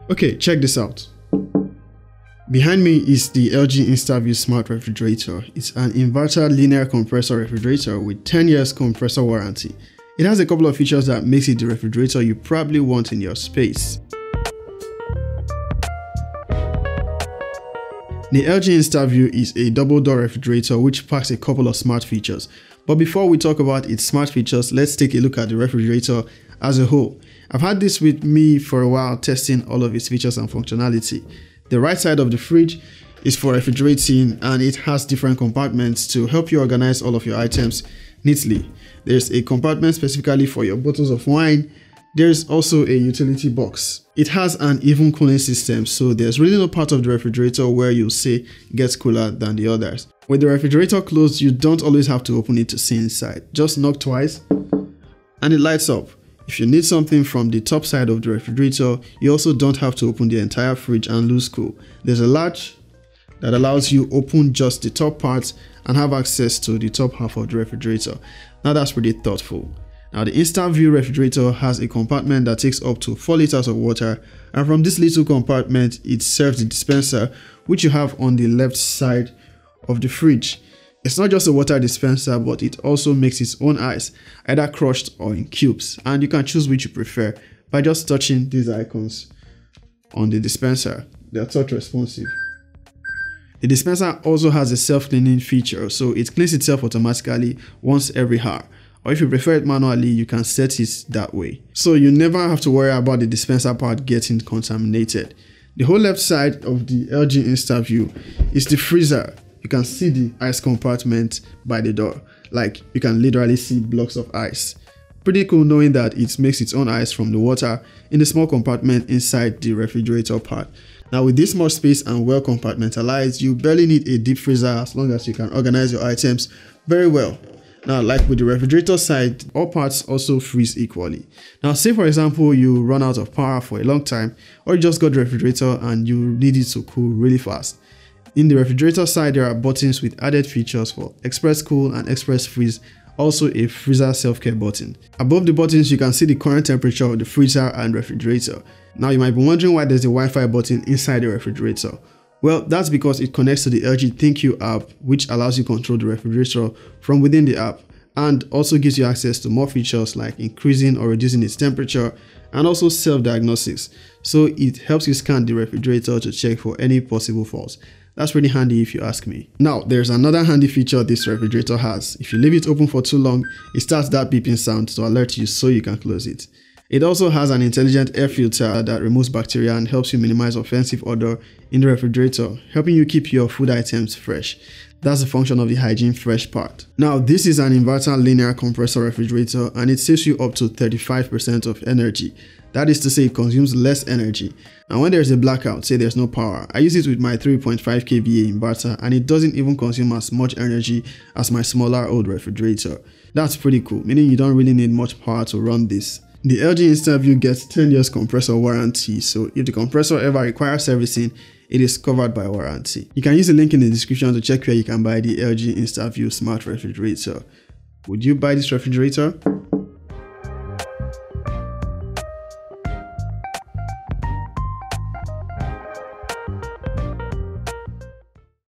Okay, check this out. Behind me is the LG InstaView Smart Refrigerator. It's an inverter linear compressor refrigerator with 10 years compressor warranty. It has a couple of features that makes it the refrigerator you probably want in your space. The LG InstaView is a double door refrigerator which packs a couple of smart features. But before we talk about its smart features, let's take a look at the refrigerator as a whole. I've had this with me for a while, testing all of its features and functionality. The right side of the fridge is for refrigerating, and it has different compartments to help you organize all of your items neatly. There's a compartment specifically for your bottles of wine. There's also a utility box. It has an even cooling system, so there's really no part of the refrigerator where you'll say it gets cooler than the others. With the refrigerator closed, you don't always have to open it to see inside. Just knock twice and it lights up. If you need something from the top side of the refrigerator, you also don't have to open the entire fridge and lose cool. There's a latch that allows you open just the top parts and have access to the top half of the refrigerator. Now that's pretty thoughtful. Now the InstaView Refrigerator has a compartment that takes up to 4 liters of water, and from this little compartment it serves the dispenser which you have on the left side of the fridge. It's not just a water dispenser, but it also makes its own ice, either crushed or in cubes, and you can choose which you prefer by just touching these icons on the dispenser. They are touch responsive. The dispenser also has a self-cleaning feature, so it cleans itself automatically once every hour, or if you prefer it manually, you can set it that way. So you never have to worry about the dispenser part getting contaminated. The whole left side of the LG InstaView is the freezer. You can see the ice compartment by the door, like you can literally see blocks of ice. Pretty cool knowing that it makes its own ice from the water in the small compartment inside the refrigerator part. Now with this much space and well compartmentalized, you barely need a deep freezer as long as you can organize your items very well. Now, like with the refrigerator side, all parts also freeze equally. Now, say for example, you run out of power for a long time, or you just got the refrigerator and you need it to cool really fast. In the refrigerator side, there are buttons with added features for express cool and express freeze, also a freezer self-care button. Above the buttons, you can see the current temperature of the freezer and refrigerator. Now, you might be wondering why there's a Wi-Fi button inside the refrigerator. Well, that's because it connects to the LG ThinQ app, which allows you to control the refrigerator from within the app, and also gives you access to more features like increasing or reducing its temperature, and also self-diagnostics. So it helps you scan the refrigerator to check for any possible faults. That's really handy if you ask me. Now, there's another handy feature this refrigerator has. If you leave it open for too long, it starts that beeping sound to alert you so you can close it. It also has an intelligent air filter that removes bacteria and helps you minimize offensive odor in the refrigerator, helping you keep your food items fresh. That's the function of the hygiene fresh part. Now, this is an inverter linear compressor refrigerator, and it saves you up to 35% of energy. That is to say, it consumes less energy. And when there's a blackout, say there's no power, I use it with my 3.5 kVA inverter, and it doesn't even consume as much energy as my smaller old refrigerator. That's pretty cool, meaning you don't really need much power to run this. The LG InstaView gets 10 years compressor warranty, so if the compressor ever requires servicing, it is covered by warranty. You can use the link in the description to check where you can buy the LG InstaView Smart Refrigerator. Would you buy this refrigerator?